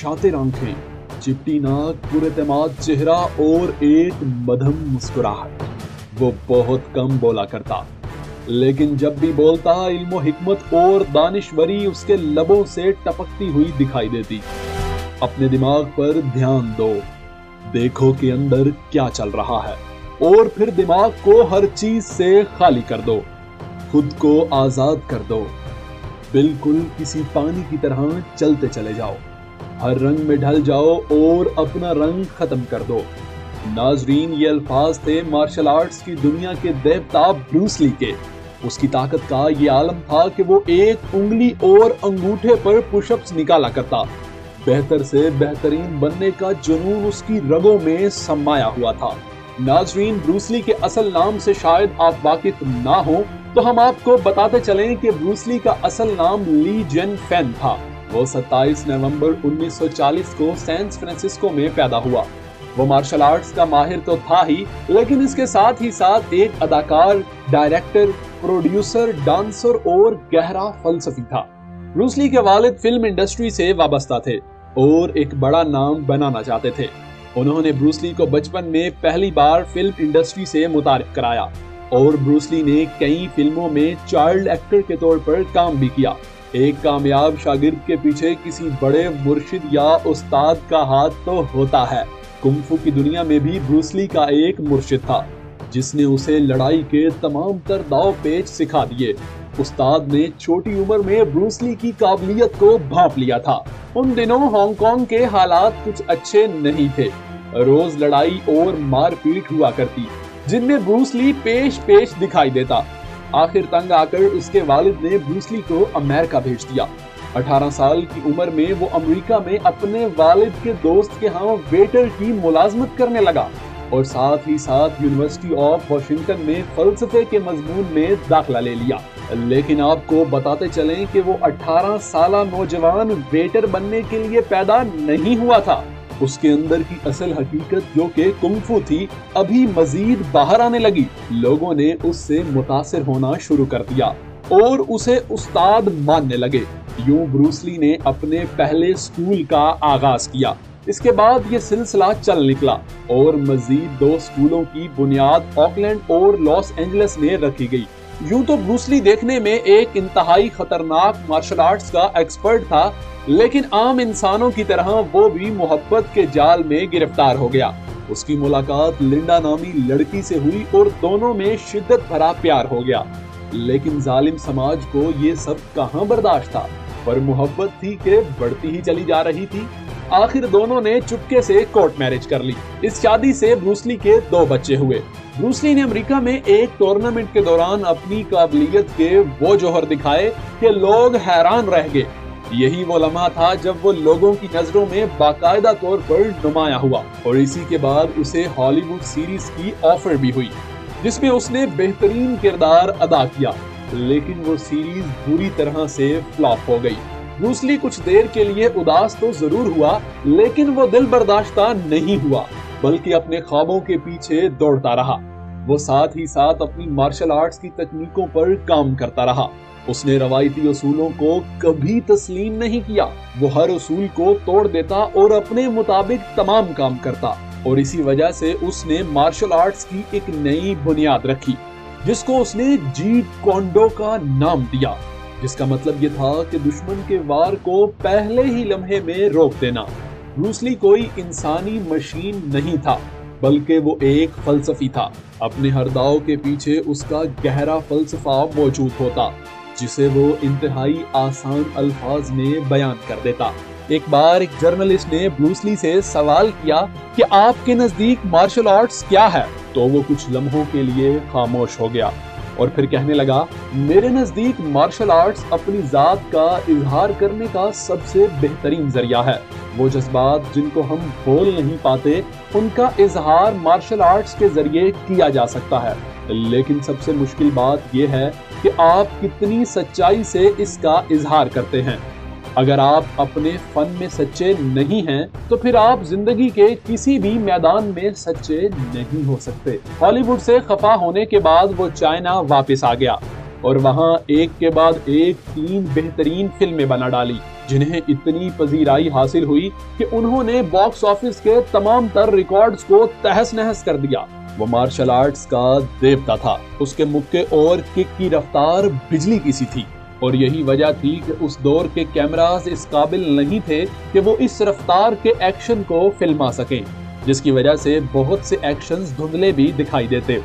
शातिर आंखें, चिपटी नाक, पुरएतमाद चेहरा और एक मधम मुस्कुराहट। वो बहुत कम बोला करता, लेकिन जब भी बोलता इल्म व हिकमत और दानिशवरी उसके लबों से टपकती हुई दिखाई देती। अपने दिमाग पर ध्यान दो, देखो कि अंदर क्या चल रहा है, और फिर दिमाग को हर चीज से खाली कर दो, खुद को आजाद कर दो। बिल्कुल किसी पानी की तरह चलते चले जाओ, हर रंग में ढल जाओ और अपना रंग खत्म कर दो। नाजरीन, ये अल्फाज थे मार्शल आर्ट्स की दुनिया के देवता ब्रूस ली के। उसकी ताकत का ये आलम था कि वो एक उंगली और अंगूठे पर पुशअप्स निकाला करता। बेहतर से बेहतरीन बनने का जुनून उसकी रगों में समाया हुआ था। नाजरीन, ब्रूस ली के असल नाम से शायद आप वाकिफ ना हो, तो हम आपको बताते चलें कि ब्रूस ली का असल नाम ली जेन फेन था। वो 27 नवंबर 1940 को सैन फ्रांसिस्को में पैदा हुआ। वो मार्शल आर्ट्स का माहिर तो था ही, लेकिन इसके साथ ही साथ एक अदाकार, डायरेक्टर, प्रोड्यूसर, डांसर और गहरा फलसफी था। ब्रूस ली के वालिद फिल्म इंडस्ट्री से वाबस्ता थे और एक बड़ा नाम बनाना चाहते थे। उन्होंने ब्रूस ली को बचपन में पहली बार फिल्म इंडस्ट्री से मुतारिफ कराया और ब्रूस ली ने कई फिल्मों में चाइल्ड एक्टर के तौर पर काम भी किया। एक कामयाब शागिर्द के पीछे किसी बड़े मुर्शिद या उस्ताद का हाथ तो होता है। कुंफू की दुनिया में भी ब्रूस ली का एक मुर्शिद था, जिसने उसे लड़ाई के तमाम तर दाव पेच सिखा दिए। उस्ताद ने छोटी उम्र में ब्रूस ली की काबिलियत को भांप लिया था। उन दिनों हांगकांग के हालात कुछ अच्छे नहीं थे। रोज लड़ाई और मारपीट हुआ करती, जिनमें ब्रूस ली पेश दिखाई देता। आखिर तंग आकर उसके वालिद ने ब्रूस ली को अमेरिका भेज दिया। 18 साल की उम्र में वो अमेरिका में अपने वालिद के दोस्त के यहाँ वेटर की मुलाजमत करने लगा और साथ ही साथ यूनिवर्सिटी ऑफ वाशिंगटन में फलसफे के मजमून में दाखिला ले लिया। लेकिन आपको बताते चलें कि वो 18 साला नौजवान वेटर बनने के लिए पैदा नहीं हुआ था। उसके अंदर की असल हकीकत, जो कि कुंफू थी, अभी मजीद बाहर आने लगी। लोगों ने उससे मुतासिर होना शुरू कर दिया और उसे उस्ताद मानने लगे। यूं ब्रूस ली ने अपने पहले स्कूल का आगाज किया। इसके बाद ये सिलसिला चल निकला और मजीद 2 स्कूलों की बुनियाद ऑकलैंड और लॉस एंजलिस में रखी गई। यूं तो ब्रूस ली देखने में एक इंतहाई खतरनाक मार्शल आर्ट्स का एक्सपर्ट था, लेकिन आम इंसानों की तरह वो भी मोहब्बत के जाल में गिरफ्तार हो गया। उसकी मुलाकात लिंडा नामी लड़की से हुई और दोनों में शिद्दत भरा प्यार हो गया। लेकिन जालिम समाज को ये सब कहां बर्दाश्त था, पर मोहब्बत थी कि बढ़ती ही चली जा रही थी। आखिर दोनों ने चुपके से कोर्ट मैरिज कर ली। इस शादी से ब्रूस ली के 2 बच्चे हुए। ब्रूस ली ने अमेरिका में एक टूर्नामेंट के दौरान अपनी काबिलियत के वो जौहर दिखाए कि लोग हैरान रह गए। यही वो लम्हा था जब वो लोगों की नजरों में बाकायदा तौर पर नुमाया हुआ और इसी के बाद उसे हॉलीवुड सीरीज की ऑफर भी हुई, जिसमें उसने बेहतरीन किरदार अदा किया। लेकिन वो सीरीज बुरी तरह से फ्लॉप हो गई। ब्रूस ली कुछ देर के लिए उदास तो जरूर हुआ, लेकिन वो दिल बर्दाश्ता नहीं हुआ, बल्कि अपने ख्वाबों के पीछे दौड़ता रहा। वो साथ ही साथ अपनी मार्शल आर्ट्स की तकनीकों पर काम करता रहा। उसने रवायती उसूलों को कभी तस्लीम नहीं किया। वो हर उसूल को तोड़ देता और अपने मुताबिक तमाम काम करता, और इसी वजह से उसने मार्शल आर्ट्स की एक नई बुनियाद रखी, जिसको उसने जीट कोंडो का नाम दिया, जिसका मतलब ये था कि दुश्मन के वार को पहले ही लम्हे में रोक देना। ब्रूस ली कोई इंसानी मशीन नहीं था, बल्कि वो एक फलसफी था। अपने हर दाव के पीछे उसका गहरा फलसफा मौजूद होता, जिसे वो इंतहाई आसान अल्फाज में बयान कर देता। एक बार एक जर्नलिस्ट ने ब्रूस ली से सवाल किया कि आपके नजदीक मार्शल आर्ट्स क्या है, तो वो कुछ लम्हों के लिए खामोश हो गया और फिर कहने लगा, मेरे नजदीक मार्शल आर्ट्स अपनी जात का इजहार करने का सबसे बेहतरीन जरिया है। वो जज्बात जिनको हम बोल नहीं पाते, उनका इजहार मार्शल आर्ट्स के जरिए किया जा सकता है। लेकिन सबसे मुश्किल बात यह है कि आप कितनी सच्चाई से इसका इजहार करते हैं। अगर आप अपने फन में सच्चे नहीं हैं, तो फिर आप जिंदगी के किसी भी मैदान में सच्चे नहीं हो सकते। हॉलीवुड से खफा होने के बाद वो चाइना वापस आ गया اور وہاں ایک کے بعد ایک 3 بہترین فلمیں بنا ڈالی جنہیں اتنی پذیرائی حاصل ہوئی کہ انہوں نے باکس آفس کے تمام تر ریکارڈز کو تہس نہس کر دیا۔ وہ مارشل آرٹس کا دیوتا تھا، اس کے مکے اور کک کی رفتار بجلی کی سی تھی، اور یہی وجہ تھی کہ اس دور کے کیمراز اس قابل نہیں تھے کہ وہ اس رفتار کے ایکشن کو فلما سکیں، جس کی وجہ سے بہت سے ایکشنز دھندلے بھی دکھائی دیتے۔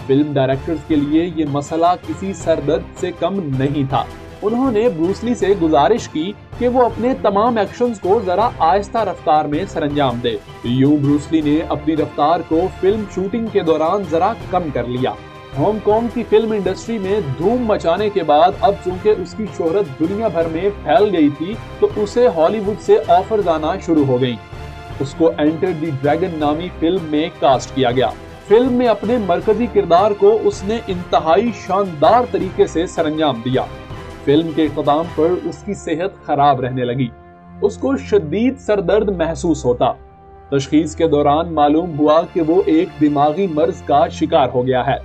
فلم ڈائریکٹرز کے لیے یہ مسئلہ کسی سردرد سے کم نہیں تھا۔ انہوں نے بروس لی سے گزارش کی کہ وہ اپنے تمام ایکشنز کو ذرا آہستہ رفتار میں سرانجام دے۔ یوں بروس لی نے اپنی رفتار کو فلم شوٹنگ کے دوران ذرا کم کر لیا۔ ہانگ کانگ کی فلم انڈسٹری میں دھوم مچانے کے بعد اب چونکہ اس کی شہرت دنیا بھر میں پھیل گئی تھی تو اسے ہالی ووڈ سے آفرز آنا شروع ہو گئیں۔ اس کو انٹر دی ڈریگن نامی فلم میں کاسٹ کیا گیا۔ فلم میں اپنے مرکزی کردار کو اس نے انتہائی شاندار طریقے سے سرانجام دیا۔ فلم کے اختتام پر اس کی صحت خراب رہنے لگی۔ اس کو شدید سر درد محسوس ہوتا۔ تشخیص کے دوران معلوم ہوا کہ وہ ایک دماغی مرض کا شکار ہو گیا ہے۔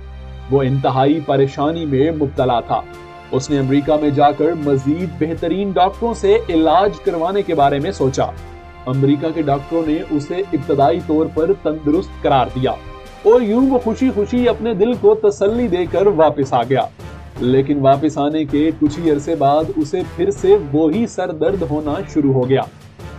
وہ انتہائی پریشانی میں مبتلا تھا۔ اس نے امریکہ میں جا کر مزید بہترین ڈاکٹروں سے علاج کروانے کے بارے میں سوچا۔ امریکہ کے ڈاکٹروں نے اسے ابتدائی طور پر تندرست قرار دیا اور یوں وہ خوشی خوشی اپنے دل کو تسلی دے کر واپس آ گیا۔ لیکن واپس آنے کے کچھ ہی عرصے بعد اسے پھر سے وہی سر درد ہونا شروع ہو گیا۔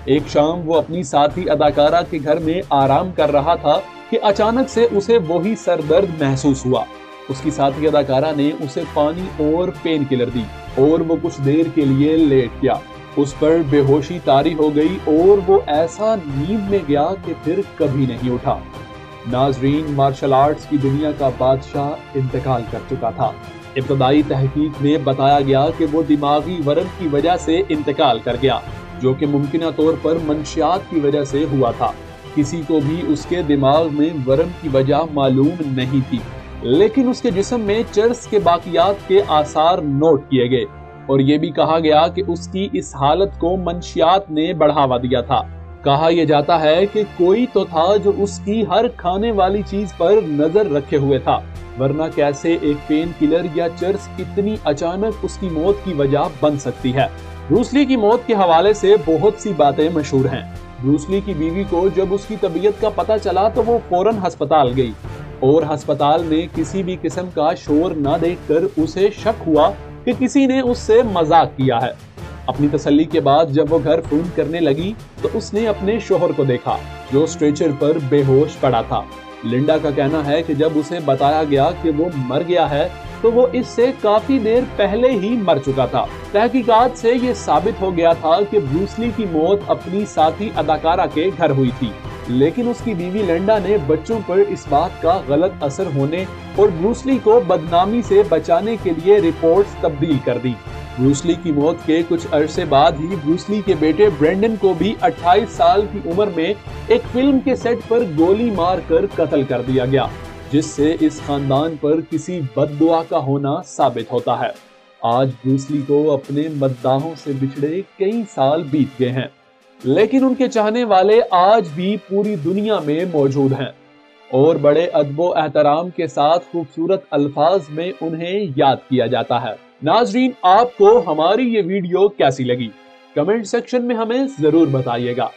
ایک شام وہ اپنی ساتھی اداکارہ کے گھر میں آرام کر رہا تھا کہ اچانک سے اسے وہی سر درد محسوس ہوا۔ اس کی ساتھی اداکارہ نے اسے پانی اور پین کلر دی اور وہ کچھ دیر کے لیے لیٹ گیا۔ اس پر بے ہوشی طاری ہو گئی اور وہ ایسا نیند میں گیا کہ پھر کبھی نہیں اٹھا۔ ناظرین، مارشل آرٹس کی دنیا کا بادشاہ انتقال کر چکا تھا۔ ابتدائی تحقیق میں بتایا گیا کہ وہ دماغی ورم کی وجہ سے انتقال کر گیا، جو کہ ممکنہ طور پر منشیات کی وجہ سے ہوا تھا۔ کسی کو بھی اس کے دماغ میں ورم کی وجہ معلوم نہیں تھی، لیکن اس کے جسم میں چرس کے باقیات کے آثار نوٹ کیے گئے اور یہ بھی کہا گیا کہ اس کی اس حالت کو منشیات نے بڑھاوا دیا تھا۔ کہا یہ جاتا ہے کہ کوئی تو تھا جو اس کی ہر کھانے والی چیز پر نظر رکھے ہوئے تھا، ورنہ کیسے ایک پین کلر یا چرس اتنی اچانک اس کی موت کی وجہ بن سکتی ہے۔ بروس لی کی موت کے حوالے سے بہت سی باتیں مشہور ہیں۔ بروس لی کی بیوی کو جب اس کی طبیعت کا پتہ چلا تو وہ فوراً ہسپتال گئی اور ہسپتال میں کسی بھی قسم کا شور نہ دیکھ کر اسے شک ہوا کہ کسی نے اس سے مذاق کیا ہے۔ اپنی تسلی کے بعد جب وہ گھر فون کرنے لگی تو اس نے اپنے شوہر کو دیکھا جو اسٹریچر پر بے ہوش پڑا تھا۔ لنڈا کا کہنا ہے کہ جب اسے بتایا گیا کہ وہ مر گیا ہے تو وہ اس سے کافی دیر پہلے ہی مر چکا تھا۔ تحقیقات سے یہ ثابت ہو گیا تھا کہ بروس لی کی موت اپنی ساتھی اداکارہ کے گھر ہوئی تھی، لیکن اس کی بیوی لنڈا نے بچوں پر اس بات کا غلط اثر ہونے اور بروس لی کو بدنامی سے بچانے کے لیے رپورٹس تبدیل کر دی۔ بروس لی کی موت کے کچھ عرصے بعد ہی بروس لی کے بیٹے برینڈن کو بھی 28 سال کی عمر میں ایک فلم کے سیٹ پر گولی مار کر قتل کر دیا گیا، جس سے اس خاندان پر کسی بد دعا کا ہونا ثابت ہوتا ہے۔ آج بروس لی کو اپنے مداحوں سے بچھڑے کئی سال بیت گئے ہیں، لیکن ان کے چاہنے والے آج بھی پوری دنیا میں موجود ہیں اور بڑے ادب و احترام کے ساتھ خوبصورت الفاظ میں انہیں یاد کیا جاتا ہے۔ ناظرین، آپ کو ہماری یہ ویڈیو کیسی لگی؟ کمنٹ سیکشن میں ہمیں ضرور بتائیے گا۔